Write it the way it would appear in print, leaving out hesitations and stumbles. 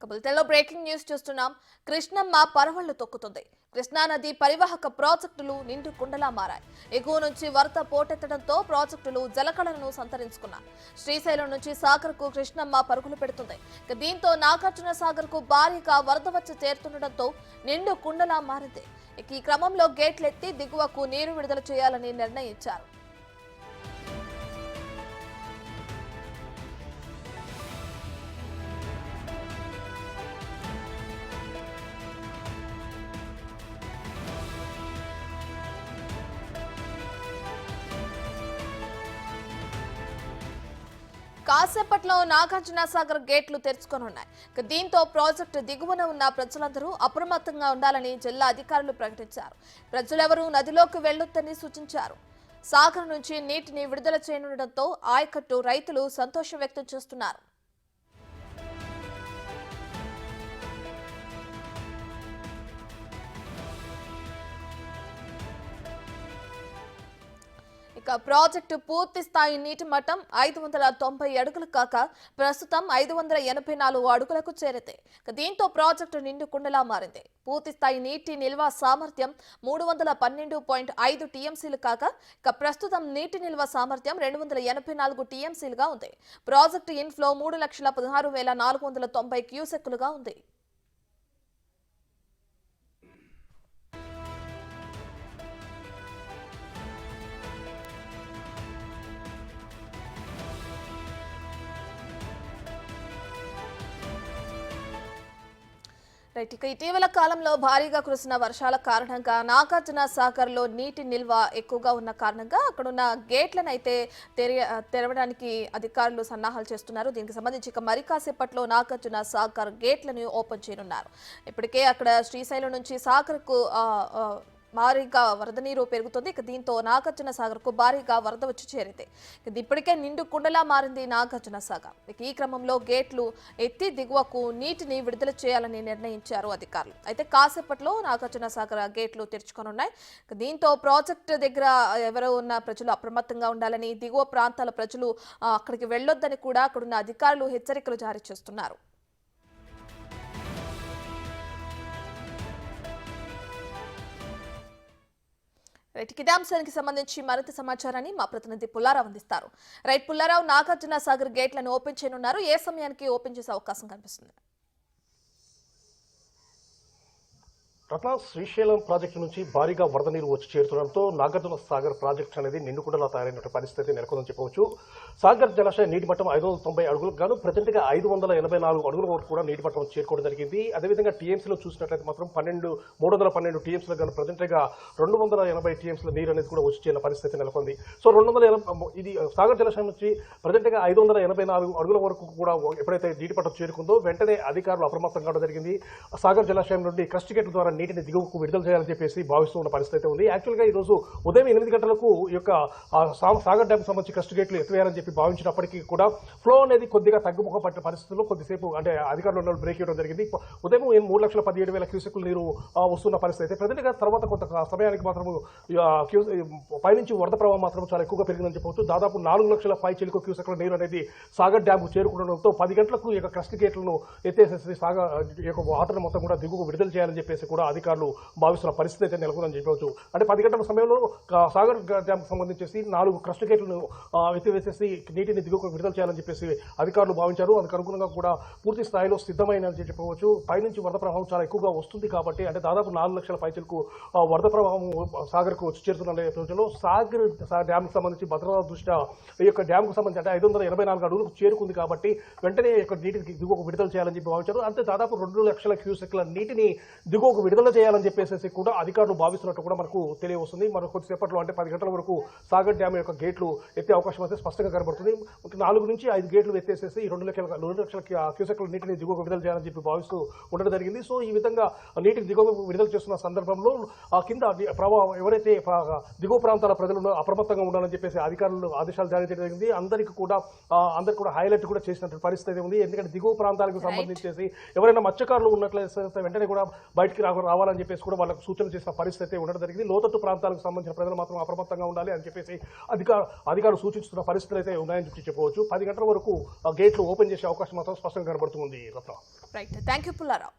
బులెటిన్లో breaking news చూస్తున్నాం. కృష్ణమ్మ పరవళ్లు తొక్కుతుంది. కృష్ణానది పరివాహక ప్రాజెక్టులు నిండు కుండలా మారాయి. ఎగువ నుంచి వరద పోటెత్తడంతో ప్రాజెక్టులు జలకళను సంతరించుకున్నాయి. శ్రీశైలం నుంచి సాగర్ కు కృష్ణమ్మ పరుగులు పెడుతుంది. దీంతో నాగార్జున సాగర్ కు భారీగా వరద వచ్చి చేరుతుండటంతో నిండు కుండలా మారింది. ఈ క్రమంలో గేట్లెత్తి దిగువకు నీరు విడుదల చేయాలని నిర్ణయించారు. కాసేపట్లో నాగార్జున సాగర్ గేట్లు తెరుచుకోనున్నాయి. దీంతో ప్రాజెక్టు దిగువన ఉన్న ప్రజలందరూ అప్రమత్తంగా ఉండాలని జిల్లా అధికారులు ప్రకటించారు. ప్రజలెవరూ నదిలోకి వెళ్లొద్దని సూచించారు. సాగర్ నుంచి నీటిని విడుదల చేయనుండటంతో ఆయకట్టు రైతులు సంతోషం వ్యక్తం చేస్తున్నారు. ప్రాజెక్టు పూర్తి స్థాయి నీటి మట్టం 590 అడుగులు కాక ప్రస్తుతం 584 అడుగులకు చేరింది. దీంతో ప్రాజెక్టు నిండు కుండలా మారింది. పూర్తి స్థాయి నీటి నిల్వ సామర్థ్యం 312.5 టీఎంసీలు కాక ప్రస్తుతం నీటి నిల్వ సామర్థ్యం 284 టీఎంసీలుగా ఉంది. ప్రాజెక్టు ఇన్ఫ్లో 3,16,490 క్యూసెక్కులుగా ఉంది. ఇటీవల కాలంలో భారీగా కురిసిన వర్షాల కారణంగా నాగార్జున సాగర్ లో నీటి నిల్వ ఎక్కువగా ఉన్న కారణంగా అక్కడున్న గేట్లను అయితే తెరవడానికి అధికారులు సన్నాహాలు చేస్తున్నారు. దీనికి సంబంధించి మరి కాసేపట్లో నాగార్జున సాగర్ గేట్లను ఓపెన్ చేయనున్నారు. ఇప్పటికే అక్కడ శ్రీశైలం నుంచి సాగర్ కు భారీగా వరద నీరు పెరుగుతుంది. దీంతో నాగార్జున సాగర్ కు భారీగా వరద వచ్చి చేరింది. ఇప్పటికే నిండు కుండలా మారింది నాగార్జున సాగర్. ఈ క్రమంలో గేట్లు ఎత్తి దిగువకు నీటిని విడుదల చేయాలని నిర్ణయించారు అధికారులు. అయితే కాసేపట్లో నాగార్జున సాగర్ గేట్లు తెరుచుకోనున్నాయి. దీంతో ప్రాజెక్టు దగ్గర ఎవరో ఉన్న ప్రజలు అప్రమత్తంగా ఉండాలని, దిగువ ప్రాంతాల ప్రజలు అక్కడికి వెళ్లొద్దని కూడా అక్కడున్న అధికారులు హెచ్చరికలు జారీ చేస్తున్నారు. ఇదే అంశానికి సంబంధించి మరింత సమాచారాన్ని మా ప్రతినిధి పుల్లారావు అందిస్తారు. పుల్లారావు, నాగార్జున సాగర్ గేట్లను ఓపెన్ చేయనున్నారు. ఏ సమయానికి ఓపెన్ చేసే అవకాశం కనిపిస్తుంది? శ్రీశైలం ప్రాజెక్టు నుంచి భారీగా వరద నీరు వచ్చి చేరుతుండడంతో నాగార్జున సాగర్ ప్రాజెక్టు అనేది నిండుకుండలా తయారైన పరిస్థితి నెలకొందని చెప్పవచ్చు. సాగర్ జలాశయ నీటి మట్టం 590 అడుగులకు గాను ప్రజెంట్గా 584 అడుగుల వరకు కూడా నీటి మట్టం చేరుకోవడం జరిగింది. అదేవిధంగా టీఎంసీలో చూసినట్లయితే మాత్రం 312 టీఎంసీలకు గాను ప్రజెంట్గా 280 టీఎంసీల నీరు అనేది కూడా వచ్చి చేరిన పరిస్థితి నెలకొంది. సో 280 ఇది సాగర్ జలాశయం నుంచి ప్రజెంట్గా 584 అడుగుల వరకు కూడా ఎప్పుడైతే నీటి మట్టం చేరుకుందో వెంటనే అధికారులు అప్రమత్తం కావడం జరిగింది. సాగర్ జలాశయం నుండి క్రస్ట్ ద్వారా నీటిని దిగువకు విడుదల చేయాలని చెప్పేసి భావిస్తూ ఉన్న పరిస్థితి ఉంది. యాక్చువల్గా ఈరోజు ఉదయం 8 గంటలకు ఈ యొక్క సాగర్ డ్యామ్ సంబంధించి క్రస్ట్ గేట్లు ఎత్తివేయాలని చెప్పి భావించినప్పటికీ కూడా ఫ్లో అనేది కొద్దిగా తగ్గుముఖం పట్టిన పరిస్థితుల్లో కొద్దిసేపు అంటే అధికారులు బ్రేక్ ఇవ్వడం జరిగింది. ఉదయం 3,17,000 క్యూసెక్కుల నీరు వస్తున్న పరిస్థితి. ప్రజెంట్గా తర్వాత కొంత సమయానికి మాత్రం పైనుంచి వరద ప్రవాహం మాత్రం చాలా ఎక్కువగా పెరిగిందని చెప్పవచ్చు. దాదాపు 4 లక్షల పైచిలుకు క్యూసెక్కుల నీరు అనేది సాగర్ డ్యామ్ చేరుకుండడంతో 10 గంటలకు ఈ యొక్క క్రస్ట్ గేట్లను ఎత్తేసేసి సాగర్ యొక్క వాటర్ మొత్తం కూడా దిగువకు విడుదల చేయాలని చెప్పేసి కూడా అధికారులు భావిస్తున్న పరిస్థితి అయితే నెలకొందని చెప్పవచ్చు. అంటే 10 గంటల సమయంలో సాగర్ డ్యామ్ సంబంధించేసి 4 క్రస్ట్ గేట్లను ఎత్తివేసేసి నీటిని దిగువకు విడుదల చేయాలని చెప్పేసి అధికారులు భావించారు. అందుకు అనుగుణంగా కూడా పూర్తి స్థాయిలో సిద్ధమైనని చెప్పవచ్చు. పైనుంచి వరద ప్రవాహం చాలా ఎక్కువగా వస్తుంది కాబట్టి అంటే దాదాపు 4 లక్షల పైచలకు వరద ప్రవాహం సాగర్కు వచ్చి చేరుతున్న నేపథ్యంలో సాగర్ డ్యామ్కి సంబంధించి భద్రతా దృష్ట్యా ఈ యొక్క డ్యామ్కు సంబంధించి అంటే 584 అడుగులకు చేరుకుంది కాబట్టి వెంటనే ఈ యొక్క నీటిని దిగువకు విడుదల చేయాలని చెప్పి భావించారు. అంతే దాదాపు 2 లక్షల క్యూసెక్ల నీటిని దిగువకు విడుదల చేయాలని చెప్పేసి కూడా అధికారులు భావిస్తున్నట్టు కూడా మనకు తెలియవస్తుంది. మరి కొద్దిసేపట్లో అంటే 10 గంటల వరకు సాగర్ డ్యామ్ యొక్క గేట్లు ఎత్తే అవకాశం అయితే స్పష్టంగా కనబడుతుంది. 4 నుంచి 5 గేట్లు ఎత్తేసేసి 2 లక్షల క్యూసెక్ల నీటిని దిగువకు విడుదల చేయాలని చెప్పి భావిస్తూ ఉండడం జరిగింది. సో ఈ విధంగా నీటిని దిగువకు విడుదల చేస్తున్న సందర్భంలో కింద ఎవరైతే దిగువ ప్రాంతాల ప్రజలు అప్రమత్తంగా ఉండాలని చెప్పేసి అధికారులు ఆదేశాలు జారీ చేయడం జరిగింది. అందరికీ కూడా హైలైట్ కూడా చేసినటువంటి పరిస్థితి ఉంది. ఎందుకంటే దిగువ ప్రాంతాలకు సంబంధించేసి ఎవరైనా మత్స్యకారులు ఉన్నట్లయితే వెంటనే కూడా బయటికి రావాలని చెప్పేసి కూడా వాళ్ళకు సూచన చేసిన పరిస్థితి అయితే ఉండడం జరిగింది. లోతట్టు ప్రాంతాలకు సంబంధించిన ప్రజలు మాత్రం అప్రమత్తంగా ఉండాలి అని చెప్పేసి అధికారులు సూచిస్తున్న పరిస్థితులు అయితే ఉన్నాయని చెప్పి చెప్పవచ్చు. 10 గంటల వరకు గేట్లు ఓపెన్ చేసే అవకాశం మాత్రం స్పష్టంగా కనబడుతుంది. Ratna. Right, thank you Pullarao.